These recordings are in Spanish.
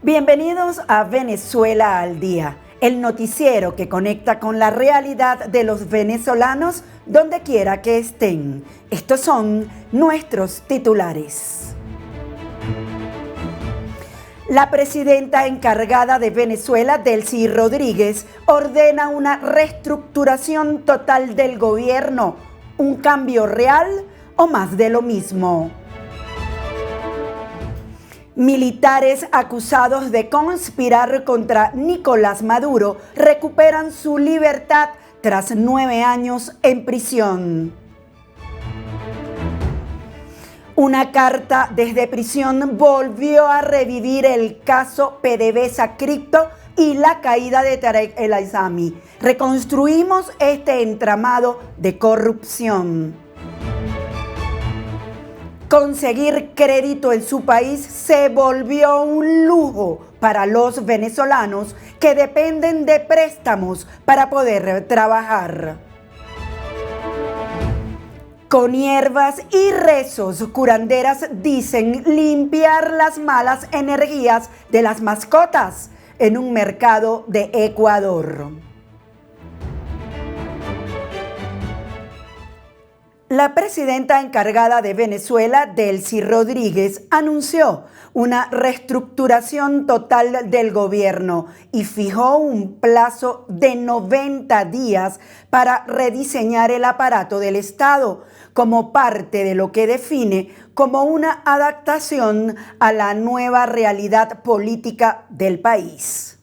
Bienvenidos a Venezuela al Día, el noticiero que conecta con la realidad de los venezolanos donde quiera que estén. Estos son nuestros titulares. La presidenta encargada de Venezuela, Delcy Rodríguez, ordena una reestructuración total del gobierno, un cambio real o más de lo mismo. Militares acusados de conspirar contra Nicolás Maduro recuperan su libertad tras 9 años en prisión. Una carta desde prisión volvió a revivir el caso PDVSA Cripto y la caída de Tarek El Aissami. Reconstruimos este entramado de corrupción. Conseguir crédito en su país se volvió un lujo para los venezolanos que dependen de préstamos para poder trabajar. Con hierbas y rezos, curanderas dicen limpiar las malas energías de las mascotas en un mercado de Ecuador. La presidenta encargada de Venezuela, Delcy Rodríguez, anunció una reestructuración total del gobierno y fijó un plazo de 90 días para rediseñar el aparato del Estado como parte de lo que define como una adaptación a la nueva realidad política del país.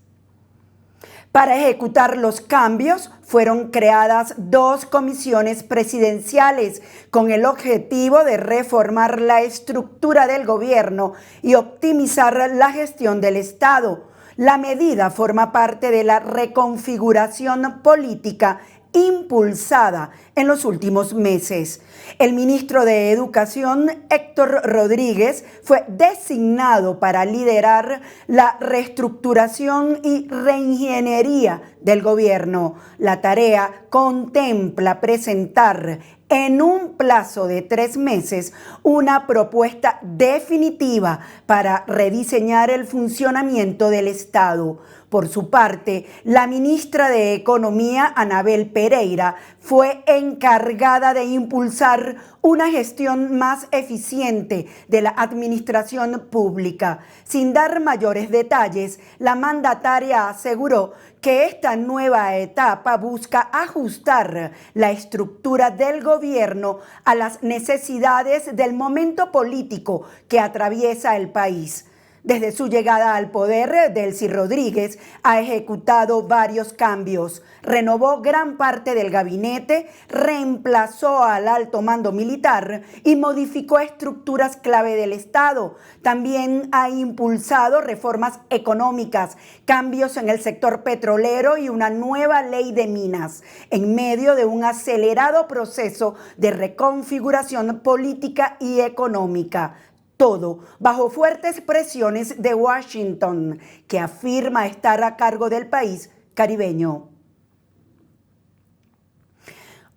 Para ejecutar los cambios, fueron creadas 2 comisiones presidenciales con el objetivo de reformar la estructura del gobierno y optimizar la gestión del Estado. La medida forma parte de la reconfiguración política impulsada en los últimos meses. El ministro de Educación, Héctor Rodríguez, fue designado para liderar la reestructuración y reingeniería del gobierno. La tarea contempla presentar en un plazo de 3 meses una propuesta definitiva para rediseñar el funcionamiento del Estado. Por su parte, la ministra de Economía, Anabel Pereira, fue encargada de impulsar una gestión más eficiente de la administración pública. Sin dar mayores detalles, la mandataria aseguró que esta nueva etapa busca ajustar la estructura del gobierno a las necesidades del momento político que atraviesa el país. Desde su llegada al poder, Delcy Rodríguez ha ejecutado varios cambios. Renovó gran parte del gabinete, reemplazó al alto mando militar y modificó estructuras clave del Estado. También ha impulsado reformas económicas, cambios en el sector petrolero y una nueva ley de minas, en medio de un acelerado proceso de reconfiguración política y económica. Todo bajo fuertes presiones de Washington, que afirma estar a cargo del país caribeño.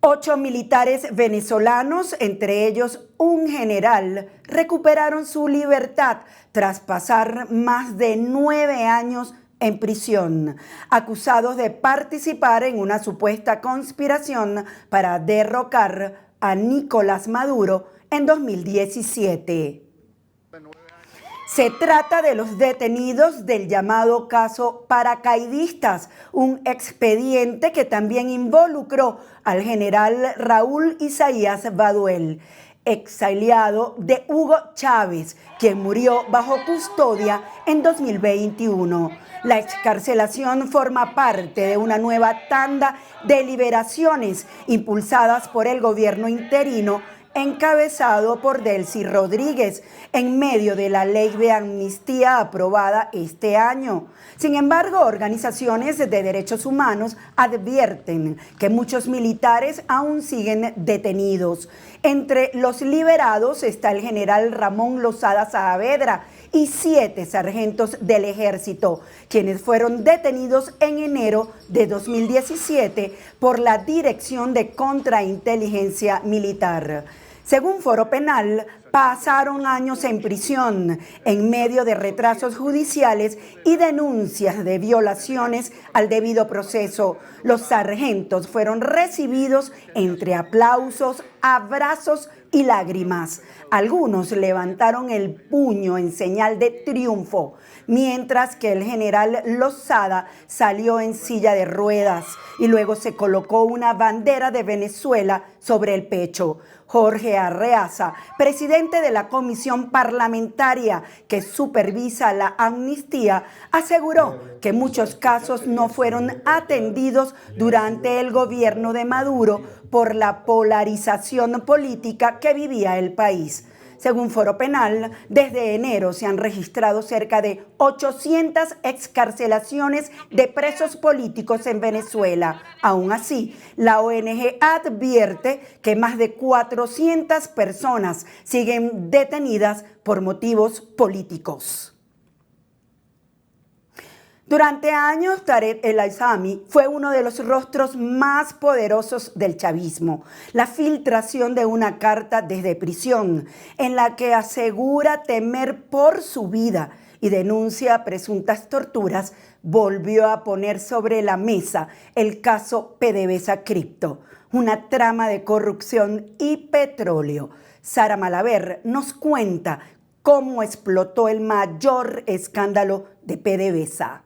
8 militares venezolanos, entre ellos un general, recuperaron su libertad tras pasar más de 9 años en prisión, acusados de participar en una supuesta conspiración para derrocar a Nicolás Maduro en 2017. Se trata de los detenidos del llamado caso Paracaidistas, un expediente que también involucró al general Raúl Isaías Baduel, exaliado de Hugo Chávez, quien murió bajo custodia en 2021. La excarcelación forma parte de una nueva tanda de liberaciones impulsadas por el gobierno interino encabezado por Delcy Rodríguez, en medio de la ley de amnistía aprobada este año. Sin embargo, organizaciones de derechos humanos advierten que muchos militares aún siguen detenidos. Entre los liberados está el general Ramón Losada Saavedra y 7 sargentos del ejército, quienes fueron detenidos en enero de 2017 por la Dirección de Contrainteligencia Militar. Según Foro Penal, pasaron años en prisión en medio de retrasos judiciales y denuncias de violaciones al debido proceso. Los sargentos fueron recibidos entre aplausos, abrazos y lágrimas. Algunos levantaron el puño en señal de triunfo, mientras que el general Lozada salió en silla de ruedas y luego se colocó una bandera de Venezuela sobre el pecho. Jorge Arreaza, presidente de la comisión parlamentaria que supervisa la amnistía, aseguró que muchos casos no fueron atendidos durante el gobierno de Maduro por la polarización política que vivía el país. Según Foro Penal, desde enero se han registrado cerca de 800 excarcelaciones de presos políticos en Venezuela. Aún así, la ONG advierte que más de 400 personas siguen detenidas por motivos políticos. Durante años, Tarek El Aissami fue uno de los rostros más poderosos del chavismo. La filtración de una carta desde prisión en la que asegura temer por su vida y denuncia presuntas torturas volvió a poner sobre la mesa el caso PDVSA Cripto, una trama de corrupción y petróleo. Sara Malaver nos cuenta cómo explotó el mayor escándalo de PDVSA.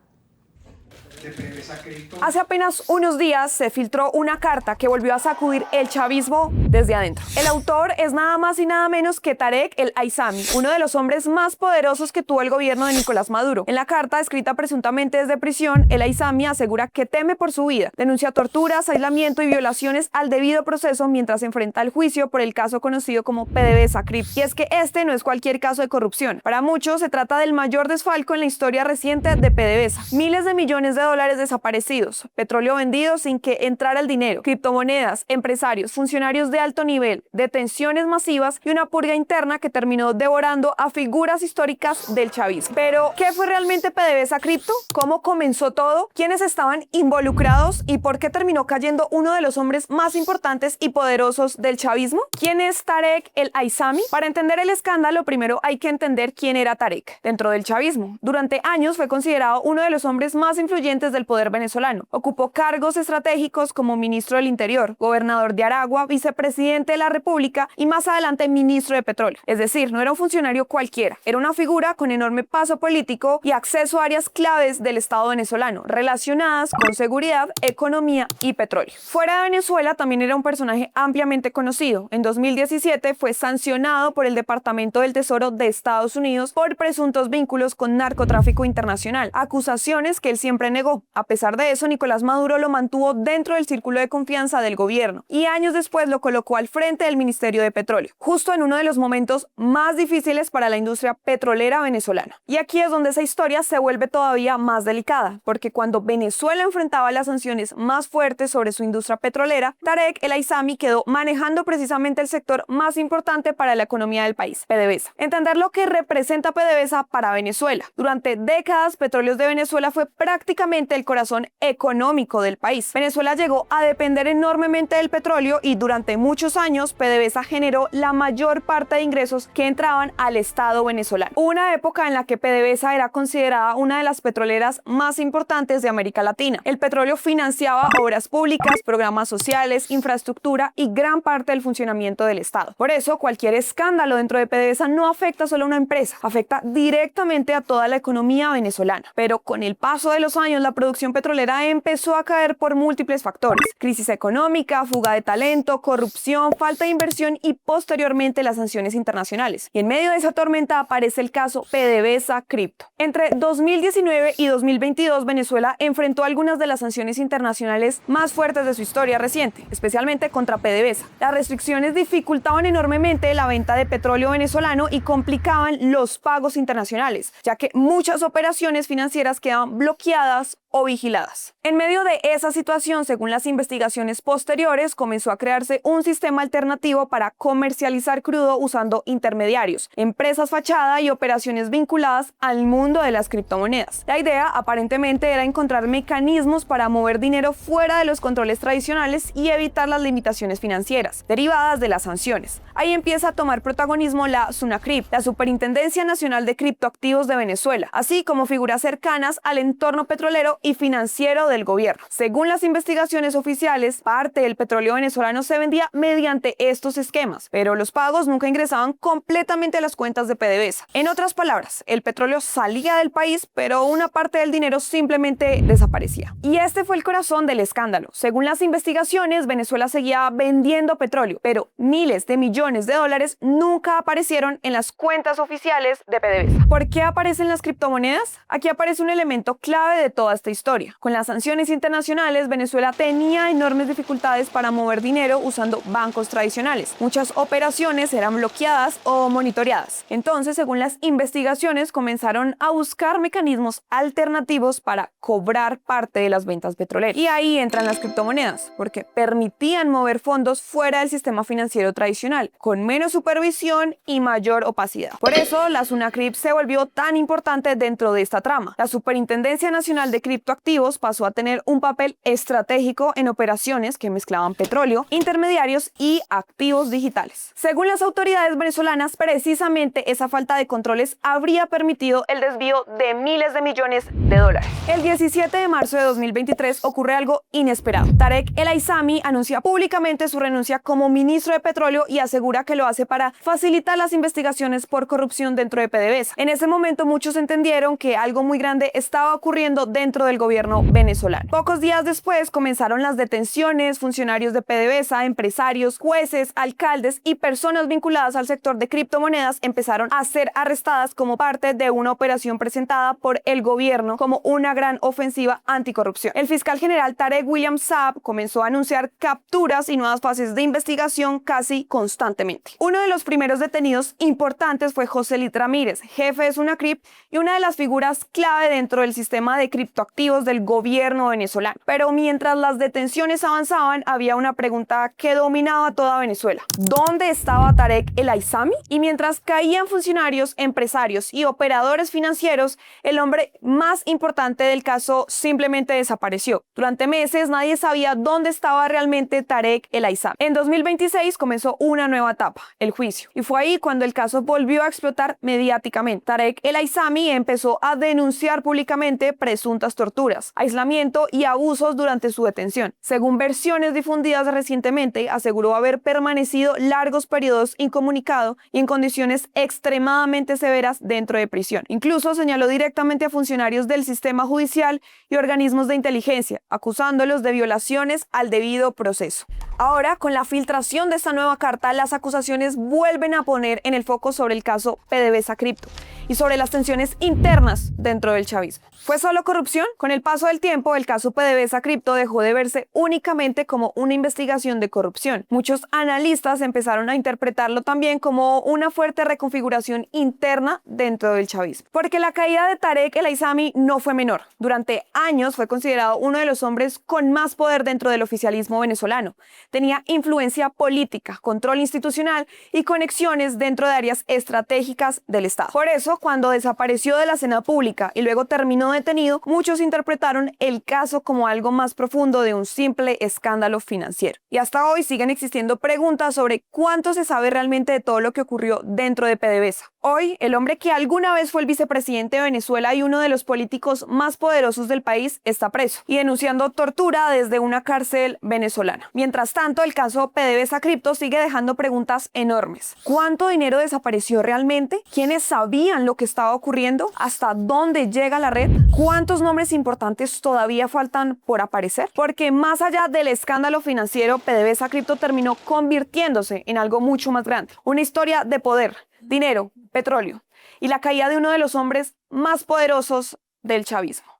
Hace apenas unos días se filtró una carta que volvió a sacudir el chavismo desde adentro. El autor es nada más y nada menos que Tarek El Aissami, uno de los hombres más poderosos que tuvo el gobierno de Nicolás Maduro. En la carta, escrita presuntamente desde prisión, El Aissami asegura que teme por su vida, denuncia torturas, aislamiento y violaciones al debido proceso mientras enfrenta el juicio por el caso conocido como PDVSA Cripto. Y es que este no es cualquier caso de corrupción. Para muchos se trata del mayor desfalco en la historia reciente de PDVSA. Miles de millones de dólares desaparecidos, petróleo vendido sin que entrara el dinero, criptomonedas, empresarios, funcionarios de alto nivel, detenciones masivas y una purga interna que terminó devorando a figuras históricas del chavismo. Pero, ¿qué fue realmente PDVSA Cripto? ¿Cómo comenzó todo? ¿Quiénes estaban involucrados? ¿Y por qué terminó cayendo uno de los hombres más importantes y poderosos del chavismo? ¿Quién es Tarek El Aissami? Para entender el escándalo, primero hay que entender quién era Tarek dentro del chavismo. Durante años fue considerado uno de los hombres más influyentes del poder venezolano. Ocupó cargos estratégicos como ministro del Interior, gobernador de Aragua, vicepresidente de la República y más adelante ministro de Petróleo. Es decir, no era un funcionario cualquiera, era una figura con enorme paso político y acceso a áreas claves del Estado venezolano, relacionadas con seguridad, economía y petróleo. Fuera de Venezuela también era un personaje ampliamente conocido. En 2017 fue sancionado por el Departamento del Tesoro de Estados Unidos por presuntos vínculos con narcotráfico internacional, acusaciones que él siempre negó. A pesar de eso, Nicolás Maduro lo mantuvo dentro del círculo de confianza del gobierno y años después lo colocó al frente del Ministerio de Petróleo, justo en uno de los momentos más difíciles para la industria petrolera venezolana. Y aquí es donde esa historia se vuelve todavía más delicada, porque cuando Venezuela enfrentaba las sanciones más fuertes sobre su industria petrolera, Tarek El Aissami quedó manejando precisamente el sector más importante para la economía del país, PDVSA. Entender lo que representa PDVSA para Venezuela. Durante décadas, Petróleos de Venezuela fue prácticamente el corazón económico del país. Venezuela llegó a depender enormemente del petróleo y durante muchos años PDVSA generó la mayor parte de ingresos que entraban al Estado venezolano. Hubo una época en la que PDVSA era considerada una de las petroleras más importantes de América Latina. El petróleo financiaba obras públicas, programas sociales, infraestructura y gran parte del funcionamiento del Estado. Por eso, cualquier escándalo dentro de PDVSA no afecta solo a una empresa, afecta directamente a toda la economía venezolana. Pero con el paso de los años, la producción petrolera empezó a caer por múltiples factores: crisis económica, fuga de talento, corrupción, falta de inversión y posteriormente las sanciones internacionales. Y en medio de esa tormenta aparece el caso PDVSA Cripto. Entre 2019 y 2022, Venezuela enfrentó algunas de las sanciones internacionales más fuertes de su historia reciente, especialmente contra PDVSA. Las restricciones dificultaban enormemente la venta de petróleo venezolano y complicaban los pagos internacionales, ya que muchas operaciones financieras quedaban bloqueadas protegidas o vigiladas. En medio de esa situación, según las investigaciones posteriores, comenzó a crearse un sistema alternativo para comercializar crudo usando intermediarios, empresas fachada y operaciones vinculadas al mundo de las criptomonedas. La idea aparentemente era encontrar mecanismos para mover dinero fuera de los controles tradicionales y evitar las limitaciones financieras derivadas de las sanciones. Ahí empieza a tomar protagonismo la SUNACRIP, la Superintendencia Nacional de Criptoactivos de Venezuela, así como figuras cercanas al entorno petrolero y financiero del gobierno. Según las investigaciones oficiales, parte del petróleo venezolano se vendía mediante estos esquemas, pero los pagos nunca ingresaban completamente a las cuentas de PDVSA. En otras palabras, el petróleo salía del país, pero una parte del dinero simplemente desaparecía. Y este fue el corazón del escándalo. Según las investigaciones, Venezuela seguía vendiendo petróleo, pero miles de millones de dólares nunca aparecieron en las cuentas oficiales de PDVSA. ¿Por qué aparecen las criptomonedas? Aquí aparece un elemento clave de toda esta historia. Con las sanciones internacionales, Venezuela tenía enormes dificultades para mover dinero usando bancos tradicionales. Muchas operaciones eran bloqueadas o monitoreadas. Entonces, según las investigaciones, comenzaron a buscar mecanismos alternativos para cobrar parte de las ventas petroleras. Y ahí entran las criptomonedas, porque permitían mover fondos fuera del sistema financiero tradicional, con menos supervisión y mayor opacidad. Por eso, la SUNACRIP se volvió tan importante dentro de esta trama. La Superintendencia Nacional de Criptoactivos pasó a tener un papel estratégico en operaciones que mezclaban petróleo, intermediarios y activos digitales. Según las autoridades venezolanas, precisamente esa falta de controles habría permitido el desvío de miles de millones de dólares. El 17 de marzo de 2023 ocurre algo inesperado. Tarek El Aissami anuncia públicamente su renuncia como ministro de Petróleo y asegura que lo hace para facilitar las investigaciones por corrupción dentro de PDVSA. En ese momento muchos entendieron que algo muy grande estaba ocurriendo dentro del gobierno venezolano. Pocos días después comenzaron las detenciones, funcionarios de PDVSA, empresarios, jueces, alcaldes y personas vinculadas al sector de criptomonedas empezaron a ser arrestadas como parte de una operación presentada por el gobierno como una gran ofensiva anticorrupción. El fiscal general Tarek William Saab comenzó a anunciar capturas y nuevas fases de investigación casi constantemente. Uno de los primeros detenidos importantes fue José Lit Ramírez, jefe de SUNACRIP y una de las figuras clave dentro del sistema de criptoactivos del gobierno venezolano. Pero mientras las detenciones avanzaban, había una pregunta que dominaba toda Venezuela. ¿Dónde estaba Tarek El Aissami? Y mientras caían funcionarios, empresarios y operadores financieros, el hombre más importante del caso simplemente desapareció. Durante meses nadie sabía dónde estaba realmente Tarek El Aissami. En 2026 comenzó una nueva etapa, el juicio. Y fue ahí cuando el caso volvió a explotar mediáticamente. Tarek El Aissami empezó a denunciar públicamente presuntas torturas, aislamiento y abusos durante su detención. Según versiones difundidas recientemente, aseguró haber permanecido largos periodos incomunicado y en condiciones extremadamente severas dentro de prisión. Incluso señaló directamente a funcionarios del sistema judicial y organismos de inteligencia, acusándolos de violaciones al debido proceso. Ahora, con la filtración de esta nueva carta, las acusaciones vuelven a poner en el foco sobre el caso PDVSA Cripto y sobre las tensiones internas dentro del chavismo. ¿Fue solo corrupción? Con el paso del tiempo, el caso PDVSA Cripto dejó de verse únicamente como una investigación de corrupción. Muchos analistas empezaron a interpretarlo también como una fuerte reconfiguración interna dentro del chavismo. Porque la caída de Tarek El Aissami no fue menor. Durante años fue considerado uno de los hombres con más poder dentro del oficialismo venezolano. Tenía influencia política, control institucional y conexiones dentro de áreas estratégicas del Estado. Por eso, cuando desapareció de la escena pública y luego terminó detenido, muchos interpretaron el caso como algo más profundo de un simple escándalo financiero. Y hasta hoy siguen existiendo preguntas sobre cuánto se sabe realmente de todo lo que ocurrió dentro de PDVSA. Hoy, el hombre que alguna vez fue el vicepresidente de Venezuela y uno de los políticos más poderosos del país está preso y denunciando tortura desde una cárcel venezolana. Mientras tanto, el caso PDVSA Cripto sigue dejando preguntas enormes. ¿Cuánto dinero desapareció realmente? ¿Quiénes sabían lo que estaba ocurriendo? ¿Hasta dónde llega la red? ¿Cuántos nombres importantes todavía faltan por aparecer? Porque más allá del escándalo financiero, PDVSA Cripto terminó convirtiéndose en algo mucho más grande. Una historia de poder, dinero, petróleo y la caída de uno de los hombres más poderosos del chavismo.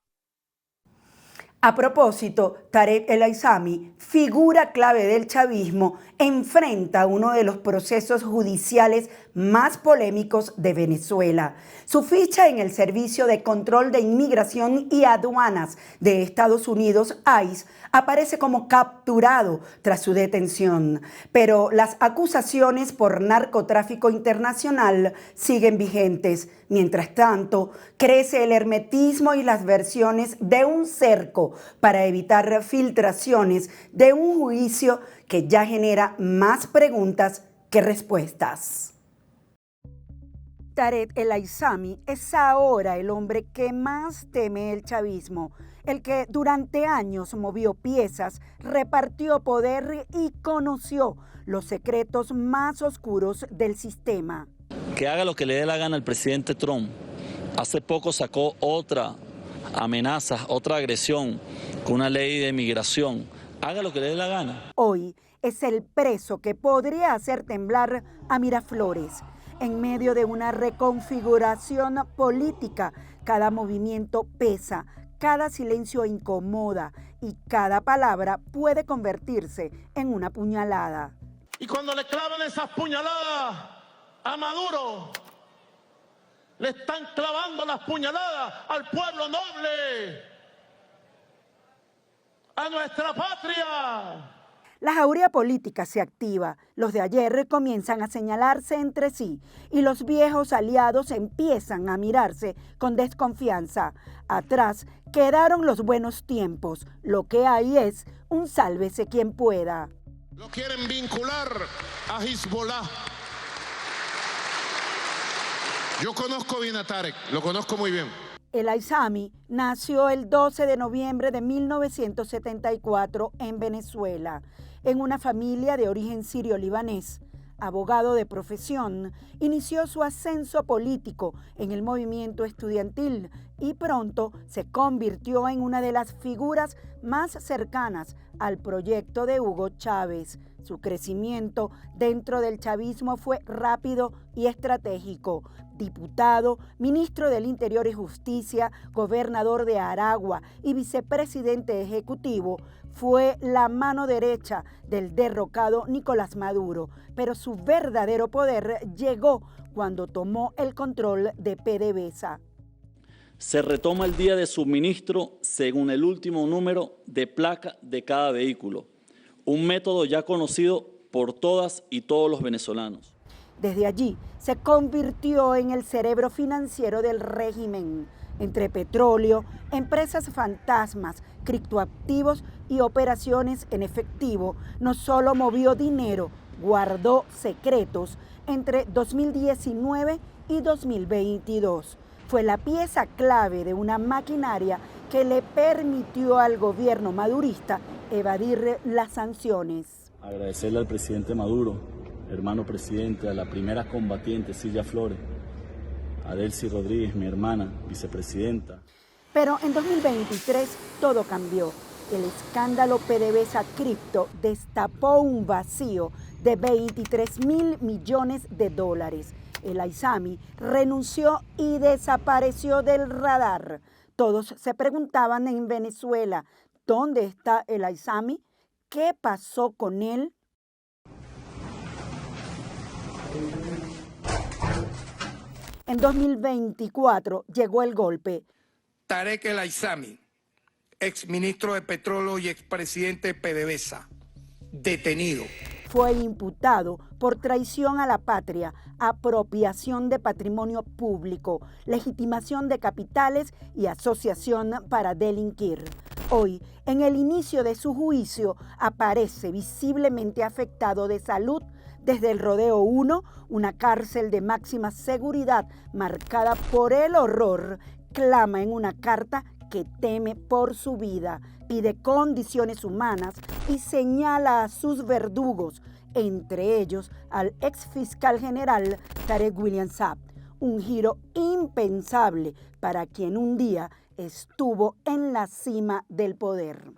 A propósito, Tarek El Aissami, figura clave del chavismo, enfrenta uno de los procesos judiciales más polémicos de Venezuela. Su ficha en el Servicio de Control de Inmigración y Aduanas de Estados Unidos, ICE, aparece como capturado tras su detención, pero las acusaciones por narcotráfico internacional siguen vigentes. Mientras tanto, crece el hermetismo y las versiones de un cerco para evitar filtraciones de un juicio que ya genera más preguntas que respuestas. Tarek El Aissami es ahora el hombre que más teme el chavismo, el que durante años movió piezas, repartió poder y conoció los secretos más oscuros del sistema. Que haga lo que le dé la gana al presidente Trump. Hace poco sacó otra amenaza, otra agresión con una ley de migración. Haga lo que le dé la gana. Hoy es el preso que podría hacer temblar a Miraflores. En medio de una reconfiguración política, cada movimiento pesa, cada silencio incomoda y cada palabra puede convertirse en una puñalada. Y cuando le clavan esas puñaladas a Maduro, le están clavando las puñaladas al pueblo noble, a nuestra patria. La jauría política se activa, los de ayer comienzan a señalarse entre sí y los viejos aliados empiezan a mirarse con desconfianza. Atrás quedaron los buenos tiempos, lo que hay es un sálvese quien pueda. Lo quieren vincular a Hezbollah. Yo conozco bien a Tarek, lo conozco muy bien. El Aissami nació el 12 de noviembre de 1974 en Venezuela, en una familia de origen sirio-libanés. Abogado de profesión, inició su ascenso político en el movimiento estudiantil y pronto se convirtió en una de las figuras más cercanas al proyecto de Hugo Chávez. Su crecimiento dentro del chavismo fue rápido y estratégico. Diputado, ministro del Interior y Justicia, gobernador de Aragua y vicepresidente ejecutivo, fue la mano derecha del derrocado Nicolás Maduro, pero su verdadero poder llegó cuando tomó el control de PDVSA. Se retoma el día de suministro según el último número de placa de cada vehículo, un método ya conocido por todas y todos los venezolanos. Desde allí se convirtió en el cerebro financiero del régimen. Entre petróleo, empresas fantasmas, criptoactivos y operaciones en efectivo, no solo movió dinero, guardó secretos entre 2019 y 2022. Fue la pieza clave de una maquinaria que le permitió al gobierno madurista evadir las sanciones. Agradecerle al presidente Maduro, hermano presidente, a la primera combatiente Silvia Flores, a Delcy Rodríguez, mi hermana, vicepresidenta. Pero en 2023 todo cambió. El escándalo PDVSA Cripto destapó un vacío de 23.000 millones de dólares. El Aissami renunció y desapareció del radar. Todos se preguntaban en Venezuela, ¿dónde está el Aissami? ¿Qué pasó con él? En 2024 llegó el golpe. Tarek El Aissami, exministro de Petróleo y expresidente de PDVSA, detenido. Fue imputado por traición a la patria, apropiación de patrimonio público, legitimación de capitales y asociación para delinquir. Hoy, en el inicio de su juicio, aparece visiblemente afectado de salud desde el Rodeo 1, una cárcel de máxima seguridad marcada por el horror, clama en una carta que teme por su vida, pide condiciones humanas y señala a sus verdugos, entre ellos al exfiscal general Tarek William Saab, un giro impensable para quien un día estuvo en la cima del poder.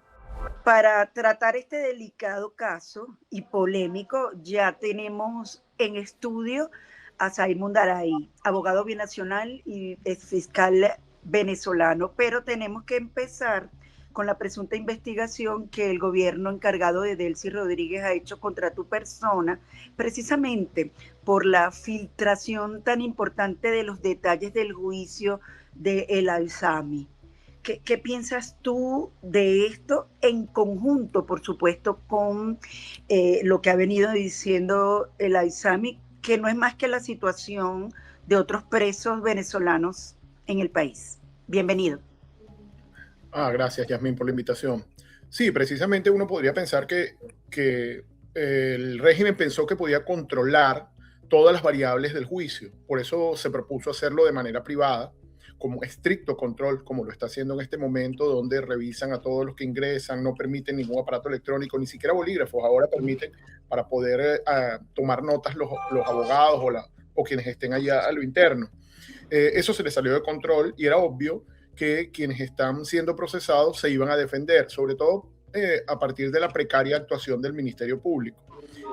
Para tratar este delicado caso y polémico, ya tenemos en estudio a Said Mundaray, abogado binacional y exfiscal venezolano, pero tenemos que empezar con la presunta investigación que el gobierno encargado de Delcy Rodríguez ha hecho contra tu persona, precisamente por la filtración tan importante de los detalles del juicio de El Aizami. ¿Qué piensas tú de esto en conjunto, por supuesto, con lo que ha venido diciendo El Aizami, que no es más que la situación de otros presos venezolanos en el país? Bienvenido. Gracias, Yasmín, por la invitación. Sí, precisamente uno podría pensar que el régimen pensó que podía controlar todas las variables del juicio. Por eso se propuso hacerlo de manera privada, como estricto control, como lo está haciendo en este momento, donde revisan a todos los que ingresan, no permiten ningún aparato electrónico, ni siquiera bolígrafos. Ahora permiten para poder tomar notas los abogados o quienes estén allá a lo interno. Eso se les salió de control y era obvio que quienes están siendo procesados se iban a defender, sobre todo a partir de la precaria actuación del Ministerio Público.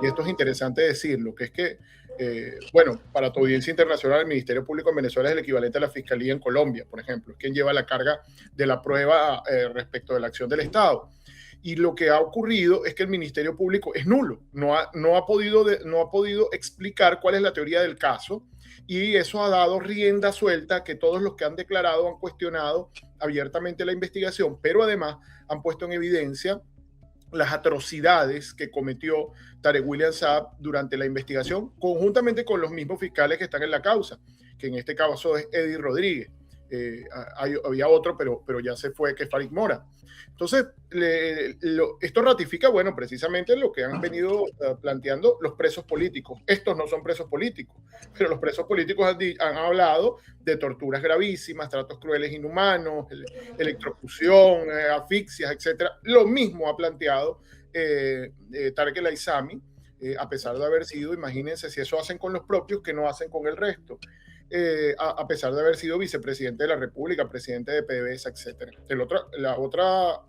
Y esto es interesante decirlo, que es que, bueno, para tu audiencia internacional, el Ministerio Público en Venezuela es el equivalente a la Fiscalía en Colombia, por ejemplo, es quien lleva la carga de la prueba respecto de la acción del Estado. Y lo que ha ocurrido es que el Ministerio Público es nulo, no ha podido explicar cuál es la teoría del caso, y eso ha dado rienda suelta a que todos los que han declarado han cuestionado abiertamente la investigación, pero además han puesto en evidencia las atrocidades que cometió Tarek William Saab durante la investigación, conjuntamente con los mismos fiscales que están en la causa, que en este caso es Eddie Rodríguez. Había otro, pero ya se fue, que es Farid Mora. Entonces, esto ratifica, bueno, precisamente lo que han venido planteando los presos políticos. Estos no son presos políticos, pero los presos políticos han hablado de torturas gravísimas, tratos crueles, inhumanos, electrocución, asfixias, etc. Lo mismo ha planteado Tarek El Aizami, a pesar de haber sido, imagínense si eso hacen con los propios, que no hacen con el resto. A pesar de haber sido vicepresidente de la República, presidente de PDVSA, etc. La otra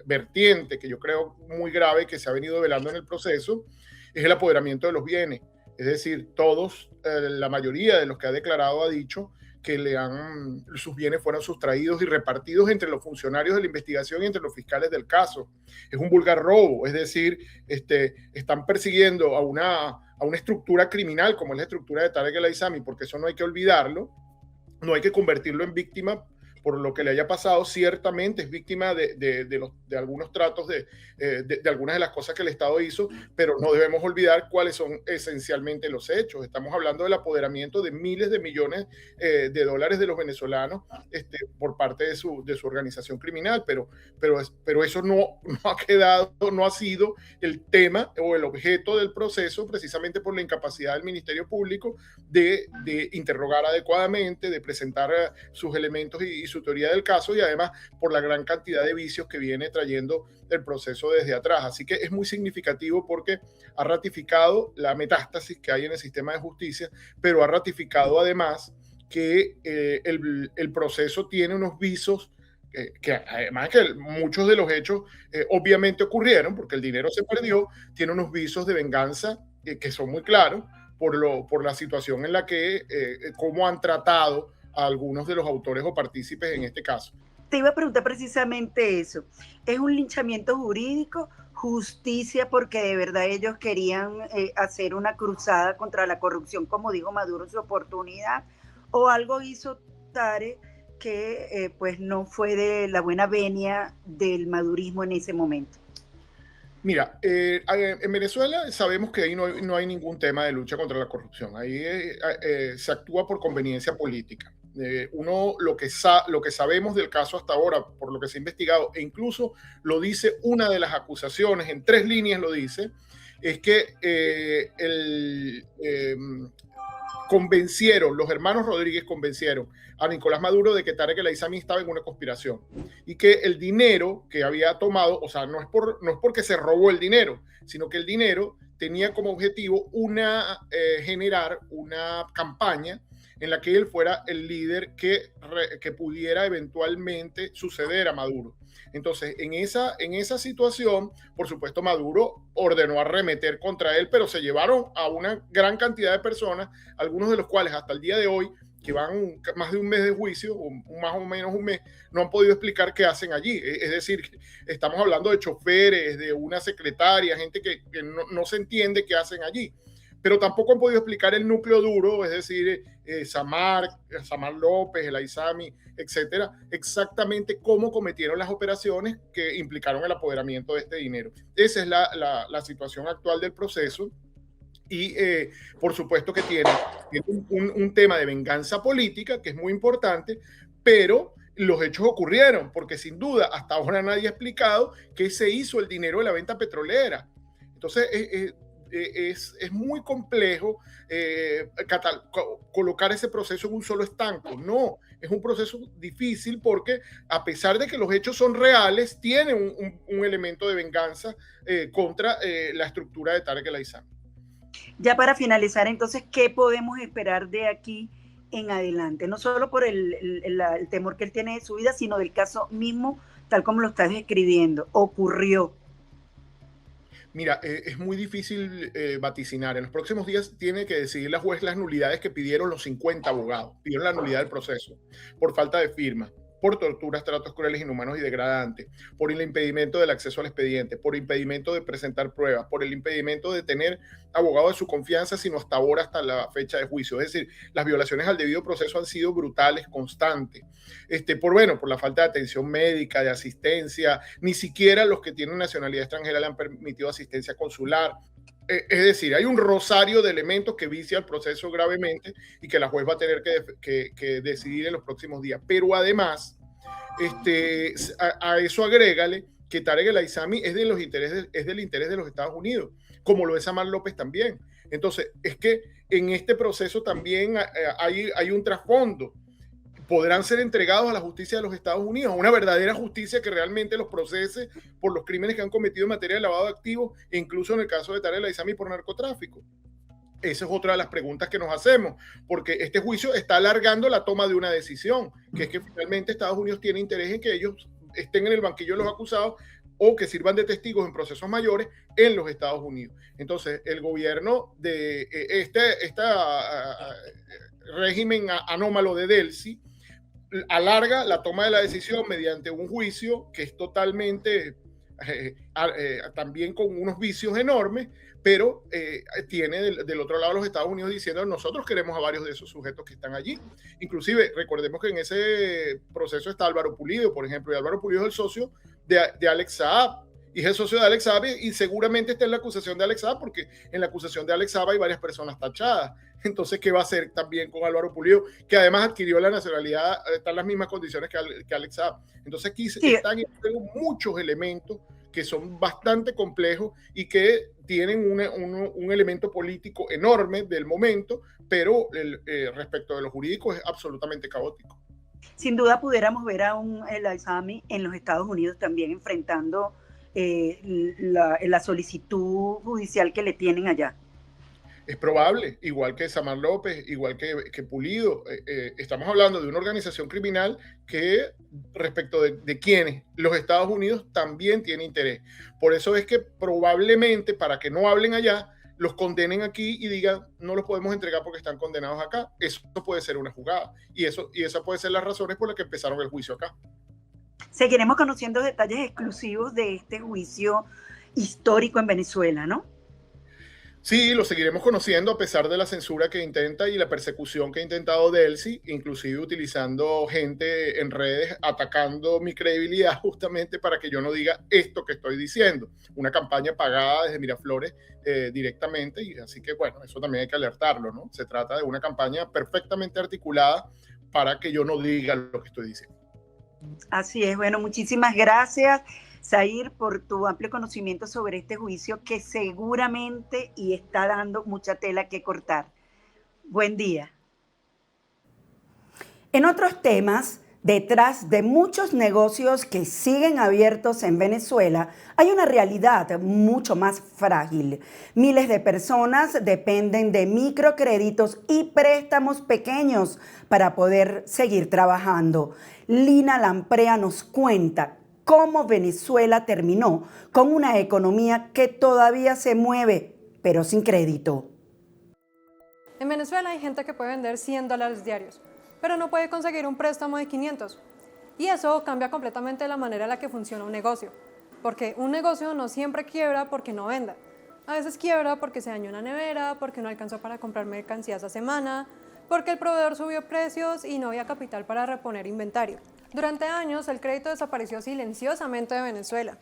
vertiente que yo creo muy grave que se ha venido velando en el proceso es el apoderamiento de los bienes. Es decir, la mayoría de los que ha declarado ha dicho que sus bienes fueron sustraídos y repartidos entre los funcionarios de la investigación y entre los fiscales del caso. Es un vulgar robo, es decir, están persiguiendo a una estructura criminal como es la estructura de Tarek El Aizami, porque eso no hay que olvidarlo, no hay que convertirlo en víctima por lo que le haya pasado. Ciertamente es víctima de algunos tratos, de algunas de las cosas que el Estado hizo, pero no debemos olvidar cuáles son esencialmente los hechos. Estamos hablando del apoderamiento de miles de millones de dólares de los venezolanos por parte de su organización criminal, pero eso no ha sido el tema o el objeto del proceso, precisamente por la incapacidad del Ministerio Público de interrogar adecuadamente, de presentar sus elementos y su teoría del caso, y además por la gran cantidad de vicios que viene trayendo el proceso desde atrás. Así que es muy significativo porque ha ratificado la metástasis que hay en el sistema de justicia, pero ha ratificado además que el proceso tiene unos visos que además que muchos de los hechos obviamente ocurrieron porque el dinero se perdió, tiene unos visos de venganza que son muy claros por la situación en la que cómo han tratado a algunos de los autores o partícipes en este caso. Te iba a preguntar precisamente eso. ¿Es un linchamiento jurídico, justicia porque de verdad ellos querían hacer una cruzada contra la corrupción, como dijo Maduro en su oportunidad, o algo hizo Tarek que pues no fue de la buena venia del madurismo en ese momento? Mira, en Venezuela sabemos que ahí no hay ningún tema de lucha contra la corrupción. Ahí se actúa por conveniencia política. Lo que sabemos del caso hasta ahora, por lo que se ha investigado, e incluso lo dice una de las acusaciones, en 3 líneas lo dice, es que los hermanos Rodríguez convencieron a Nicolás Maduro de que Tarek El Aizami estaba en una conspiración y que el dinero que había tomado, o sea, no es porque se robó el dinero, sino que el dinero tenía como objetivo generar una campaña en la que él fuera el líder que pudiera eventualmente suceder a Maduro. Entonces, en esa situación, por supuesto, Maduro ordenó arremeter contra él, pero se llevaron a una gran cantidad de personas, algunos de los cuales hasta el día de hoy que van más de un mes de juicio, o más o menos un mes, no han podido explicar qué hacen allí. Es decir, estamos hablando de choferes, de una secretaria, gente que no se entiende qué hacen allí. Pero tampoco han podido explicar el núcleo duro, es decir, Samar López, el Aizami, etcétera, exactamente cómo cometieron las operaciones que implicaron el apoderamiento de este dinero. Esa es la situación actual del proceso. Y por supuesto que tiene un tema de venganza política, que es muy importante, pero los hechos ocurrieron, porque sin duda hasta ahora nadie ha explicado qué se hizo el dinero de la venta petrolera. Entonces, es muy complejo colocar ese proceso en un solo estanco. No, es un proceso difícil porque a pesar de que los hechos son reales, tiene un elemento de venganza contra la estructura de Tarek El Aizami. Ya para finalizar, entonces, ¿qué podemos esperar de aquí en adelante? No solo por el temor que él tiene de su vida, sino del caso mismo, tal como lo estás describiendo. Ocurrió. Mira, es muy difícil vaticinar. En los próximos días tiene que decidir la juez las nulidades que pidieron los 50 abogados. Pidieron la nulidad del proceso por falta de firma, por torturas, tratos crueles, inhumanos y degradantes, por el impedimento del acceso al expediente, por impedimento de presentar pruebas, por el impedimento de tener abogado de su confianza, sino hasta ahora, hasta la fecha de juicio. Es decir, las violaciones al debido proceso han sido brutales, constantes. Por la falta de atención médica, de asistencia, ni siquiera los que tienen nacionalidad extranjera le han permitido asistencia consular. Es decir, hay un rosario de elementos que vicia el proceso gravemente y que la juez va a tener que decidir en los próximos días. Pero además, a eso agrégale que Tarek El Aizami es del interés de los Estados Unidos, como lo es Samar López también. Entonces, es que en este proceso también hay un trasfondo. Podrán ser entregados a la justicia de los Estados Unidos, a una verdadera justicia que realmente los procese por los crímenes que han cometido en materia de lavado de activos, e incluso en el caso de Tarek El Aizami por narcotráfico. Esa es otra de las preguntas que nos hacemos, porque este juicio está alargando la toma de una decisión, que es que finalmente Estados Unidos tiene interés en que ellos estén en el banquillo de los acusados o que sirvan de testigos en procesos mayores en los Estados Unidos. Entonces, el gobierno de régimen anómalo de Delcy alarga la toma de la decisión mediante un juicio que es totalmente también con unos vicios enormes, pero tiene del otro lado los Estados Unidos diciendo nosotros queremos a varios de esos sujetos que están allí. Inclusive recordemos que en ese proceso está Álvaro Pulido, por ejemplo, y Álvaro Pulido es el socio de Alex Saab, y es el socio de Alex Saab, y seguramente está en la acusación de Alex Saab, porque en la acusación de Alex Saab hay varias personas tachadas. Entonces, ¿qué va a hacer también con Álvaro Pulido, que además adquirió la nacionalidad, está en las mismas condiciones que Alex Saab? Entonces, aquí están muchos elementos que son bastante complejos y que tienen un elemento político enorme del momento, pero respecto de lo jurídico es absolutamente caótico. Sin duda pudiéramos ver a un El Aizami en los Estados Unidos también enfrentando la solicitud judicial que le tienen allá. Es probable, igual que Samar López, igual que Pulido. Estamos hablando de una organización criminal que respecto de quienes los Estados Unidos también tiene interés. Por eso es que probablemente, para que no hablen allá, los condenen aquí y digan no los podemos entregar porque están condenados acá. Eso puede ser una jugada. Y esa puede ser las razones por las que empezaron el juicio acá. Seguiremos conociendo detalles exclusivos de este juicio histórico en Venezuela, ¿no? Sí, lo seguiremos conociendo a pesar de la censura que intenta y la persecución que ha intentado Delcy, inclusive utilizando gente en redes atacando mi credibilidad justamente para que yo no diga esto que estoy diciendo. Una campaña pagada desde Miraflores directamente, y así que bueno, eso también hay que alertarlo, ¿no? Se trata de una campaña perfectamente articulada para que yo no diga lo que estoy diciendo. Así es, bueno, muchísimas gracias, Zair, por tu amplio conocimiento sobre este juicio que seguramente y está dando mucha tela que cortar. Buen día. En otros temas, detrás de muchos negocios que siguen abiertos en Venezuela, hay una realidad mucho más frágil. Miles de personas dependen de microcréditos y préstamos pequeños para poder seguir trabajando. Lina Lamprea nos cuenta cómo Venezuela terminó con una economía que todavía se mueve, pero sin crédito. En Venezuela hay gente que puede vender $100 diarios. pero no puede conseguir un préstamo de 500. Y eso cambia completamente la manera en la que funciona un negocio, porque un negocio no siempre quiebra porque no venda. A veces quiebra porque se dañó una nevera, porque no alcanzó para comprar mercancías esa semana, porque el proveedor subió precios y no había capital para reponer inventario. Durante años, el crédito desapareció silenciosamente de Venezuela.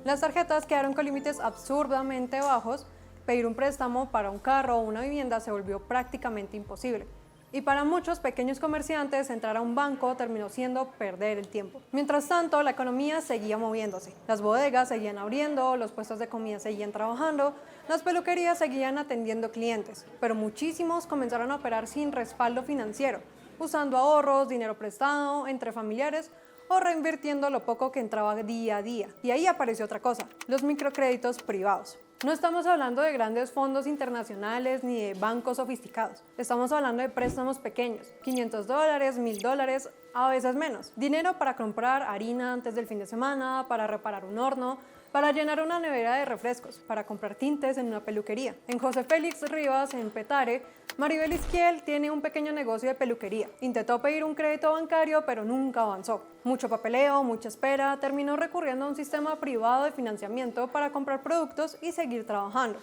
Las tarjetas quedaron con límites absurdamente bajos. Pedir un préstamo para un carro o una vivienda se volvió prácticamente imposible. Y para muchos pequeños comerciantes, entrar a un banco terminó siendo perder el tiempo. Mientras tanto, la economía seguía moviéndose. Las bodegas seguían abriendo, los puestos de comida seguían trabajando, las peluquerías seguían atendiendo clientes, pero muchísimos comenzaron a operar sin respaldo financiero, usando ahorros, dinero prestado, entre familiares o reinvirtiendo lo poco que entraba día a día. Y ahí apareció otra cosa, los microcréditos privados. No estamos hablando de grandes fondos internacionales ni de bancos sofisticados. Estamos hablando de préstamos pequeños, $500, $1,000, a veces menos. Dinero para comprar harina antes del fin de semana, para reparar un horno, para llenar una nevera de refrescos, para comprar tintes en una peluquería. En José Félix Rivas, en Petare, Maribel Izquiel tiene un pequeño negocio de peluquería. Intentó pedir un crédito bancario, pero nunca avanzó. Mucho papeleo, mucha espera, terminó recurriendo a un sistema privado de financiamiento para comprar productos y seguir trabajando.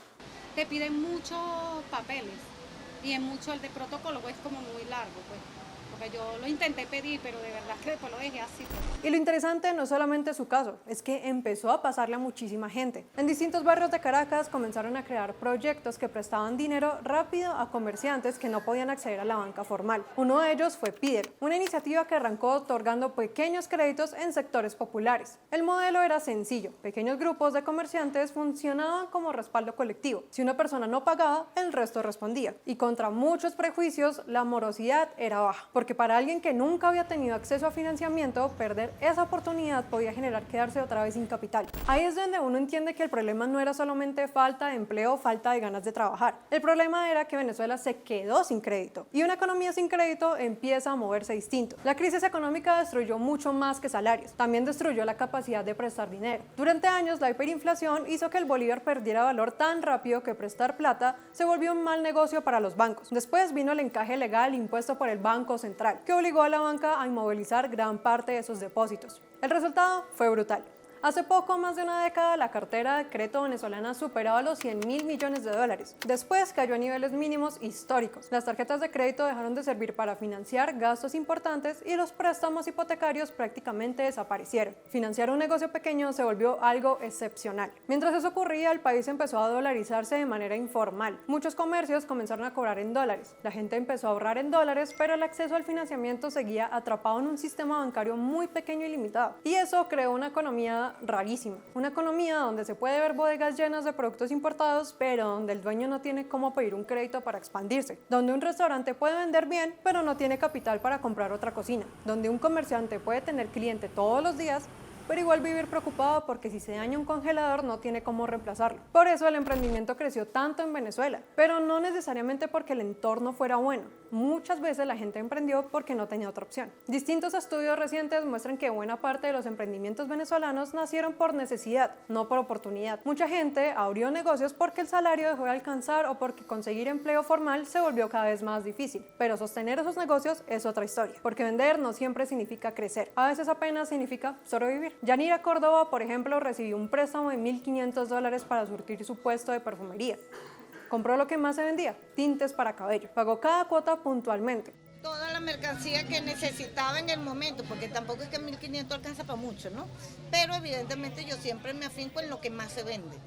Te piden muchos papeles y en mucho el de protocolo es como muy largo, pues. Porque yo lo intenté pedir, pero de verdad que después lo dejé así. Y lo interesante no solamente su caso, es que empezó a pasarle a muchísima gente. En distintos barrios de Caracas comenzaron a crear proyectos que prestaban dinero rápido a comerciantes que no podían acceder a la banca formal. Uno de ellos fue Pider, una iniciativa que arrancó otorgando pequeños créditos en sectores populares. El modelo era sencillo, pequeños grupos de comerciantes funcionaban como respaldo colectivo. Si una persona no pagaba, el resto respondía. Y contra muchos prejuicios, la morosidad era baja, porque para alguien que nunca había tenido acceso a financiamiento, perder esa oportunidad podía generar quedarse otra vez sin capital. Ahí es donde uno entiende que el problema no era solamente falta de empleo o falta de ganas de trabajar. El problema era que Venezuela se quedó sin crédito, y una economía sin crédito empieza a moverse distinto. La crisis económica destruyó mucho más que salarios, también destruyó la capacidad de prestar dinero. Durante años, la hiperinflación hizo que el bolívar perdiera valor tan rápido que prestar plata se volvió un mal negocio para los bancos. Después vino el encaje legal impuesto por el Banco Central, que obligó a la banca a inmovilizar gran parte de sus depósitos. El resultado fue brutal. Hace poco, más de una década, la cartera de crédito venezolana superaba los $100.000 millones. Después cayó a niveles mínimos históricos. Las tarjetas de crédito dejaron de servir para financiar gastos importantes y los préstamos hipotecarios prácticamente desaparecieron. Financiar un negocio pequeño se volvió algo excepcional. Mientras eso ocurría, el país empezó a dolarizarse de manera informal. Muchos comercios comenzaron a cobrar en dólares. La gente empezó a ahorrar en dólares, pero el acceso al financiamiento seguía atrapado en un sistema bancario muy pequeño y limitado. Y eso creó una economía rarísima. Una economía donde se puede ver bodegas llenas de productos importados, pero donde el dueño no tiene cómo pedir un crédito para expandirse. Donde un restaurante puede vender bien, pero no tiene capital para comprar otra cocina. Donde un comerciante puede tener cliente todos los días, pero igual vivir preocupado porque si se daña un congelador no tiene cómo reemplazarlo. Por eso el emprendimiento creció tanto en Venezuela, pero no necesariamente porque el entorno fuera bueno. Muchas veces la gente emprendió porque no tenía otra opción. Distintos estudios recientes muestran que buena parte de los emprendimientos venezolanos nacieron por necesidad, no por oportunidad. Mucha gente abrió negocios porque el salario dejó de alcanzar o porque conseguir empleo formal se volvió cada vez más difícil. Pero sostener esos negocios es otra historia, porque vender no siempre significa crecer. A veces apenas significa sobrevivir. Yanira Córdoba, por ejemplo, recibió un préstamo de $1,500 para surtir su puesto de perfumería. Compró lo que más se vendía, tintes para cabello. Pagó cada cuota puntualmente. Toda la mercancía que necesitaba en el momento, porque tampoco es que 1.500 alcanza para mucho, ¿no? Pero evidentemente yo siempre me afinco en lo que más se vende.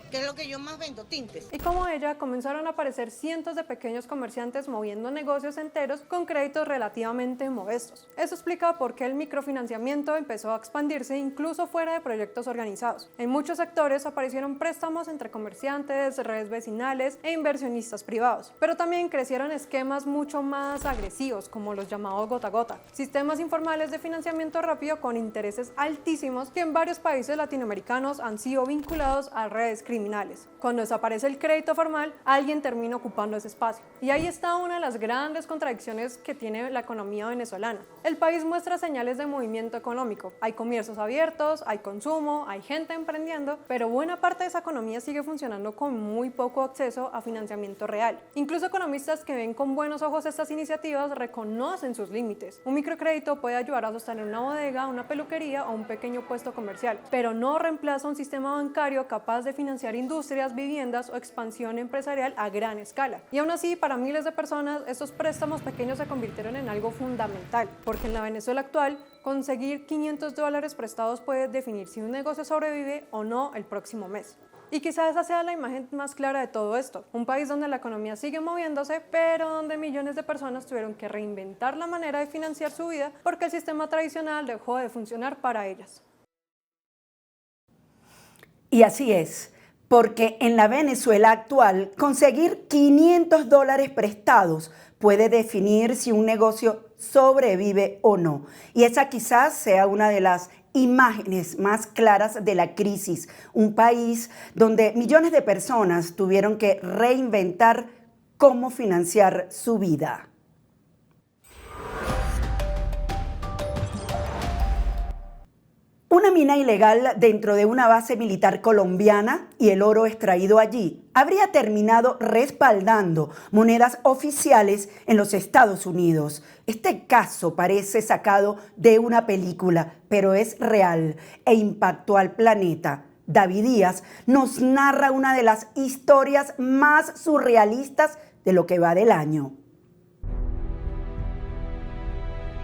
¿Qué es lo que yo más vendo? Tintes. Y como ella, comenzaron a aparecer cientos de pequeños comerciantes moviendo negocios enteros con créditos relativamente modestos. Eso explica por qué el microfinanciamiento empezó a expandirse incluso fuera de proyectos organizados. En muchos sectores aparecieron préstamos entre comerciantes, redes vecinales e inversionistas privados. Pero también crecieron esquemas mucho más agresivos, como los llamados gota a gota, sistemas informales de financiamiento rápido con intereses altísimos que en varios países latinoamericanos han sido vinculados a redes criminales. criminales. Cuando desaparece el crédito formal, alguien termina ocupando ese espacio. Y ahí está una de las grandes contradicciones que tiene la economía venezolana. El país muestra señales de movimiento económico. Hay comercios abiertos, hay consumo, hay gente emprendiendo, pero buena parte de esa economía sigue funcionando con muy poco acceso a financiamiento real. Incluso economistas que ven con buenos ojos estas iniciativas reconocen sus límites. Un microcrédito puede ayudar a sostener una bodega, una peluquería o un pequeño puesto comercial, pero no reemplaza un sistema bancario capaz de financiar industrias, viviendas o expansión empresarial a gran escala. Y aún así, para miles de personas, estos préstamos pequeños se convirtieron en algo fundamental, porque en la Venezuela actual, conseguir $500 prestados puede definir si un negocio sobrevive o no el próximo mes. Y quizás esa sea la imagen más clara de todo esto. Un país donde la economía sigue moviéndose, pero donde millones de personas tuvieron que reinventar la manera de financiar su vida porque el sistema tradicional dejó de funcionar para ellas. Y así es, porque en la Venezuela actual, conseguir $500 prestados puede definir si un negocio sobrevive o no. Y esa quizás sea una de las imágenes más claras de la crisis. Un país donde millones de personas tuvieron que reinventar cómo financiar su vida. Una mina ilegal dentro de una base militar colombiana y el oro extraído allí habría terminado respaldando monedas oficiales en los Estados Unidos. Este caso parece sacado de una película, pero es real e impactó al planeta. David Díaz nos narra una de las historias más surrealistas de lo que va del año.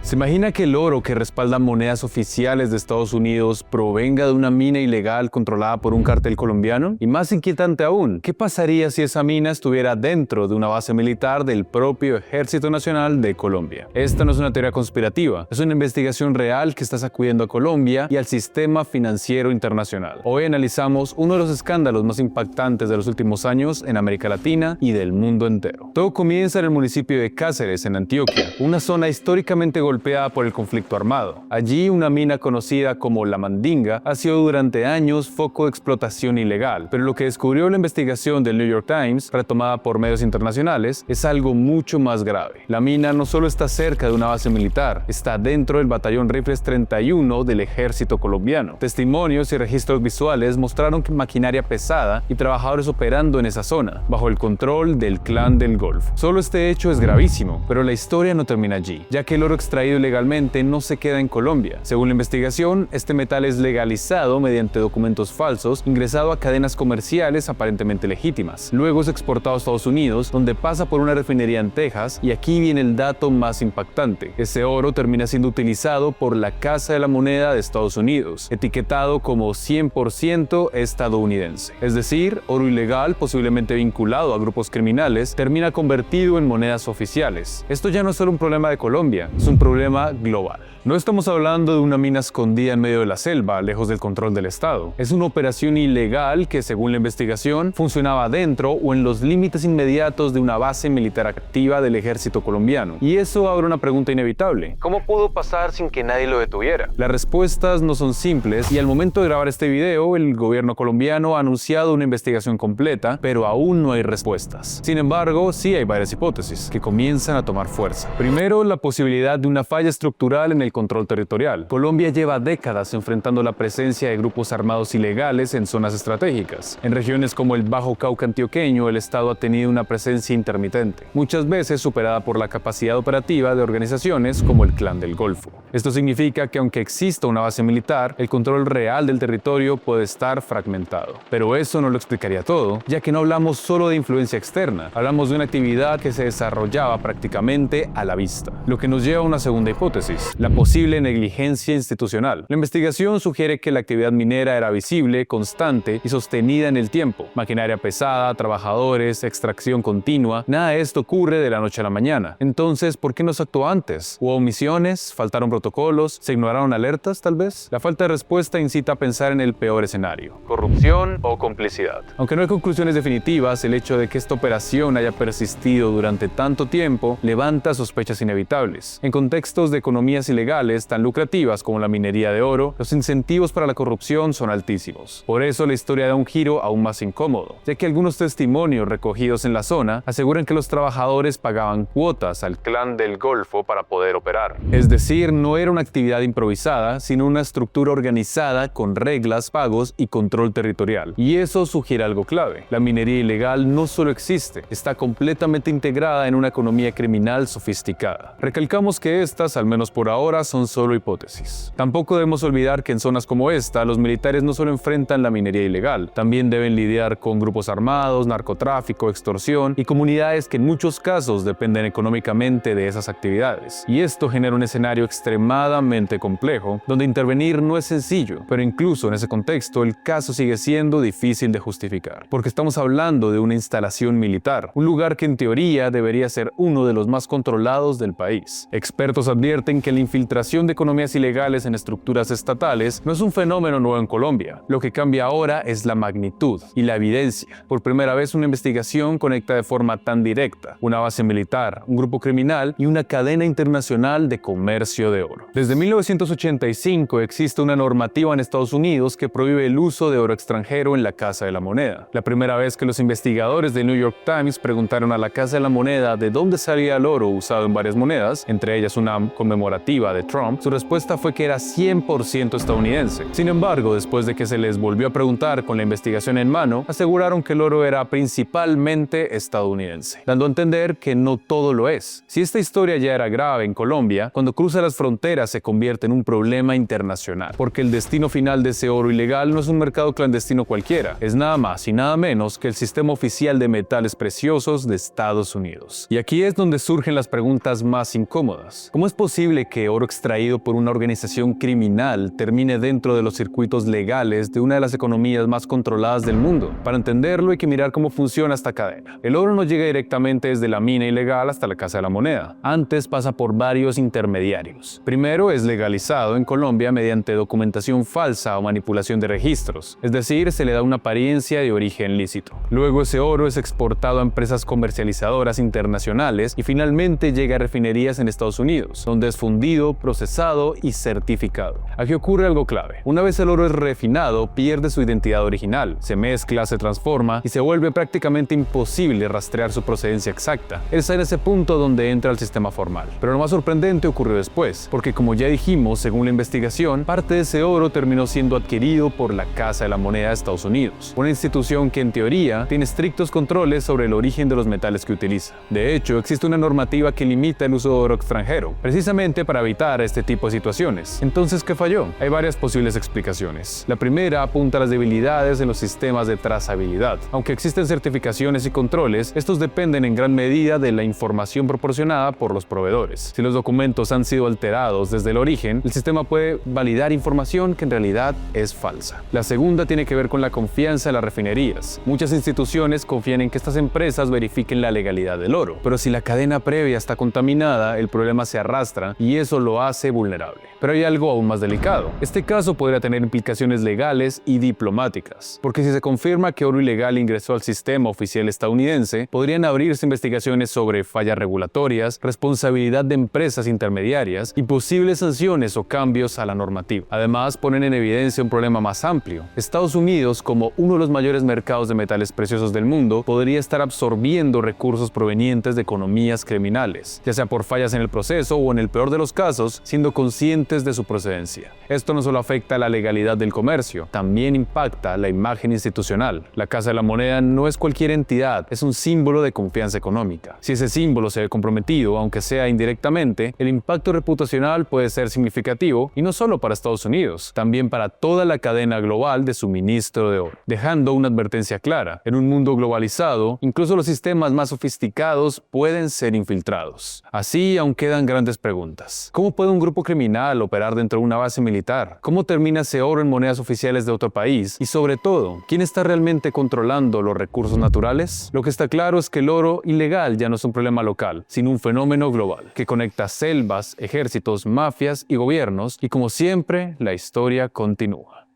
¿Se imagina que el oro que respalda monedas oficiales de Estados Unidos provenga de una mina ilegal controlada por un cártel colombiano? Y más inquietante aún, ¿qué pasaría si esa mina estuviera dentro de una base militar del propio Ejército Nacional de Colombia? Esta no es una teoría conspirativa, es una investigación real que está sacudiendo a Colombia y al sistema financiero internacional. Hoy analizamos uno de los escándalos más impactantes de los últimos años en América Latina y del mundo entero. Todo comienza en el municipio de Cáceres, en Antioquia, una zona históricamente golpeada por el conflicto armado. Allí, una mina conocida como La Mandinga ha sido durante años foco de explotación ilegal, pero lo que descubrió la investigación del New York Times, retomada por medios internacionales, es algo mucho más grave. La mina no solo está cerca de una base militar, está dentro del batallón Rifles 31 del ejército colombiano. Testimonios y registros visuales mostraron que maquinaria pesada y trabajadores operando en esa zona, bajo el control del Clan del Golfo. Solo este hecho es gravísimo, pero la historia no termina allí, ya que el oro extraído ilegalmente no se queda en Colombia. Según la investigación, este metal es legalizado mediante documentos falsos, ingresado a cadenas comerciales aparentemente legítimas. Luego es exportado a Estados Unidos, donde pasa por una refinería en Texas, y aquí viene el dato más impactante. Ese oro termina siendo utilizado por la Casa de la Moneda de Estados Unidos, etiquetado como 100% estadounidense. Es decir, oro ilegal, posiblemente vinculado a grupos criminales, termina convertido en monedas oficiales. Esto ya no es solo un problema de Colombia, es un problema global. No estamos hablando de una mina escondida en medio de la selva, lejos del control del Estado. Es una operación ilegal que, según la investigación, funcionaba dentro o en los límites inmediatos de una base militar activa del ejército colombiano. Y eso abre una pregunta inevitable. ¿Cómo pudo pasar sin que nadie lo detuviera? Las respuestas no son simples y al momento de grabar este video, el gobierno colombiano ha anunciado una investigación completa, pero aún no hay respuestas. Sin embargo, sí hay varias hipótesis que comienzan a tomar fuerza. Primero, la posibilidad de una falla estructural en el control territorial. Colombia lleva décadas enfrentando la presencia de grupos armados ilegales en zonas estratégicas. En regiones como el Bajo Cauca antioqueño, el Estado ha tenido una presencia intermitente, muchas veces superada por la capacidad operativa de organizaciones como el Clan del Golfo. Esto significa que aunque exista una base militar, el control real del territorio puede estar fragmentado. Pero eso no lo explicaría todo, ya que no hablamos solo de influencia externa, hablamos de una actividad que se desarrollaba prácticamente a la vista. Lo que nos lleva a una segunda hipótesis, la posible negligencia institucional. La investigación sugiere que la actividad minera era visible, constante y sostenida en el tiempo. Maquinaria pesada, trabajadores, extracción continua, nada de esto ocurre de la noche a la mañana. Entonces, ¿por qué no se actuó antes? ¿Hubo omisiones? ¿Faltaron protocolos? protocolos? ¿Se ignoraron alertas, tal vez? La falta de respuesta incita a pensar en el peor escenario: corrupción o complicidad. Aunque no hay conclusiones definitivas, el hecho de que esta operación haya persistido durante tanto tiempo levanta sospechas inevitables. En contextos de economías ilegales tan lucrativas como la minería de oro, los incentivos para la corrupción son altísimos. Por eso la historia da un giro aún más incómodo, ya que algunos testimonios recogidos en la zona aseguran que los trabajadores pagaban cuotas al clan del Golfo para poder operar. Es decir, no era una actividad improvisada, sino una estructura organizada con reglas, pagos y control territorial. Y eso sugiere algo clave: la minería ilegal no solo existe, está completamente integrada en una economía criminal sofisticada. Recalcamos que estas, al menos por ahora, son solo hipótesis. Tampoco debemos olvidar que en zonas como esta, los militares no solo enfrentan la minería ilegal, también deben lidiar con grupos armados, narcotráfico, extorsión y comunidades que en muchos casos dependen económicamente de esas actividades. Y esto genera un escenario extremadamente complejo, donde intervenir no es sencillo, pero incluso en ese contexto el caso sigue siendo difícil de justificar, porque estamos hablando de una instalación militar, un lugar que en teoría debería ser uno de los más controlados del país. Expertos advierten que la infiltración de economías ilegales en estructuras estatales no es un fenómeno nuevo en Colombia. Lo que cambia ahora es la magnitud y la evidencia. Por primera vez una investigación conecta de forma tan directa una base militar, un grupo criminal y una cadena internacional de comercio de oro. Desde 1985 existe una normativa en Estados Unidos que prohíbe el uso de oro extranjero en la Casa de la Moneda. La primera vez que los investigadores del New York Times preguntaron a la Casa de la Moneda de dónde salía el oro usado en varias monedas, entre ellas una conmemorativa de Trump, su respuesta fue que era 100% estadounidense. Sin embargo, después de que se les volvió a preguntar con la investigación en mano, aseguraron que el oro era principalmente estadounidense, dando a entender que no todo lo es. Si esta historia ya era grave en Colombia, cuando cruza las fronteras se convierte en un problema internacional, porque el destino final de ese oro ilegal no es un mercado clandestino cualquiera, es nada más y nada menos que el sistema oficial de metales preciosos de Estados Unidos. Y aquí es donde surgen las preguntas más incómodas. ¿Cómo es posible que oro extraído por una organización criminal termine dentro de los circuitos legales de una de las economías más controladas del mundo? Para entenderlo hay que mirar cómo funciona esta cadena. El oro no llega directamente desde la mina ilegal hasta la Casa de la Moneda. Antes pasa por varios intermediarios. Primero es legalizado en Colombia mediante documentación falsa o manipulación de registros, es decir, se le da una apariencia de origen lícito. Luego ese oro es exportado a empresas comercializadoras internacionales y finalmente llega a refinerías en Estados Unidos, donde es fundido, procesado y certificado. Aquí ocurre algo clave. Una vez el oro es refinado, pierde su identidad original, se mezcla, se transforma y se vuelve prácticamente imposible rastrear su procedencia exacta. Es en ese punto donde entra el sistema formal. Pero lo más sorprendente ocurrió después, porque como ya dijimos, según la investigación, parte de ese oro terminó siendo adquirido por la Casa de la Moneda de Estados Unidos, una institución que en teoría tiene estrictos controles sobre el origen de los metales que utiliza. De hecho, existe una normativa que limita el uso de oro extranjero, precisamente para evitar este tipo de situaciones. Entonces, ¿qué falló? Hay varias posibles explicaciones. La primera apunta a las debilidades en los sistemas de trazabilidad. Aunque existen certificaciones y controles, estos dependen en gran medida de la información proporcionada por los proveedores. Si los documentos han sido alterados desde el origen, el sistema puede validar información que en realidad es falsa. La segunda tiene que ver con la confianza en las refinerías. Muchas instituciones confían en que estas empresas verifiquen la legalidad del oro, pero si la cadena previa está contaminada, el problema se arrastra y eso lo hace vulnerable. Pero hay algo aún más delicado. Este caso podría tener implicaciones legales y diplomáticas, porque si se confirma que oro ilegal ingresó al sistema oficial estadounidense, podrían abrirse investigaciones sobre fallas regulatorias, responsabilidad de empresas intermediarias y posibles sanciones o cambios a la normativa. Además, ponen en evidencia un problema más amplio. Estados Unidos, como uno de los mayores mercados de metales preciosos del mundo, podría estar absorbiendo recursos provenientes de economías criminales, ya sea por fallas en el proceso o, en el peor de los casos, siendo conscientes de su procedencia. Esto no solo afecta la legalidad del comercio, también impacta la imagen institucional. La Casa de la Moneda no es cualquier entidad, es un símbolo de confianza económica. Si ese símbolo se ve comprometido, aunque sea indirectamente, el impacto reputacional puede ser significativo, y no solo para Estados Unidos, también para toda la cadena global de suministro de oro, dejando una advertencia clara: en un mundo globalizado, incluso los sistemas más sofisticados pueden ser infiltrados. Así aún quedan grandes preguntas. ¿Cómo puede un grupo criminal operar dentro de una base militar? ¿Cómo termina ese oro en monedas oficiales de otro país? Y sobre todo, ¿quién está realmente controlando los recursos naturales? Lo que está claro es que el oro ilegal ya no es un problema local, sino un fenómeno global, que conecta selvas, ejércitos, narcotráficos, mafias y gobiernos, y como siempre, la historia continúa.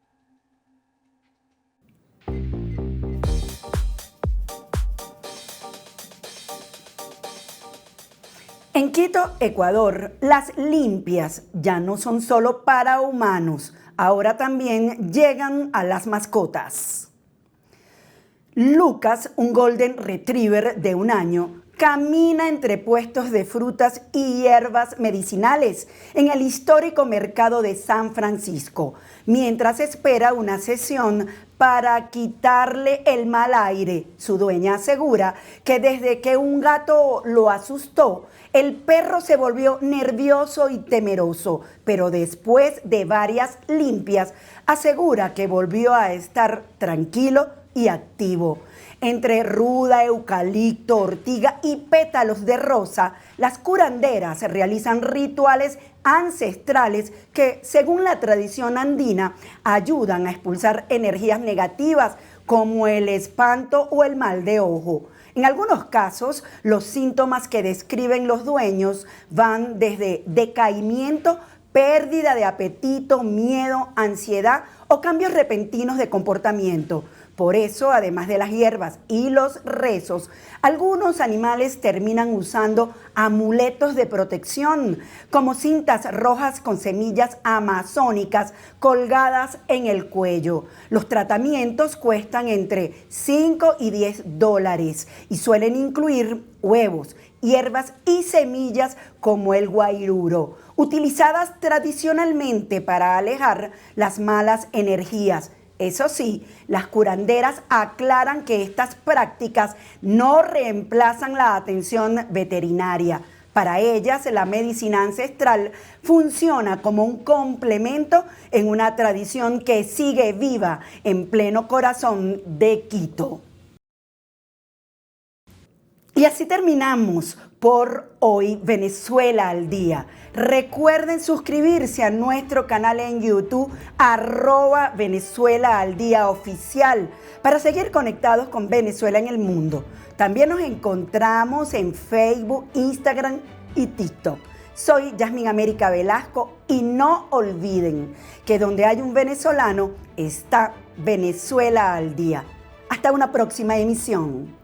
En Quito, Ecuador, las limpias ya no son solo para humanos, ahora también llegan a las mascotas. Lucas, un Golden Retriever de 1 año, camina entre puestos de frutas y hierbas medicinales en el histórico mercado de San Francisco, mientras espera una sesión para quitarle el mal aire. Su dueña asegura que desde que un gato lo asustó, el perro se volvió nervioso y temeroso, pero después de varias limpias, asegura que volvió a estar tranquilo y activo. Entre ruda, eucalipto, ortiga y pétalos de rosa, las curanderas realizan rituales ancestrales que, según la tradición andina, ayudan a expulsar energías negativas como el espanto o el mal de ojo. En algunos casos, los síntomas que describen los dueños van desde decaimiento, pérdida de apetito, miedo, ansiedad o cambios repentinos de comportamiento. Por eso, además de las hierbas y los rezos, algunos animales terminan usando amuletos de protección, como cintas rojas con semillas amazónicas colgadas en el cuello. Los tratamientos cuestan entre 5 y 10 dólares y suelen incluir huevos, hierbas y semillas como el guairuro, utilizadas tradicionalmente para alejar las malas energías. Eso sí, las curanderas aclaran que estas prácticas no reemplazan la atención veterinaria. Para ellas, la medicina ancestral funciona como un complemento en una tradición que sigue viva en pleno corazón de Quito. Y así terminamos por hoy Venezuela al Día. Recuerden suscribirse a nuestro canal en YouTube, @Venezuela al Día Oficial, para seguir conectados con Venezuela en el mundo. También nos encontramos en Facebook, Instagram y TikTok. Soy Yasmín América Velasco y no olviden que donde hay un venezolano está Venezuela al Día. Hasta una próxima emisión.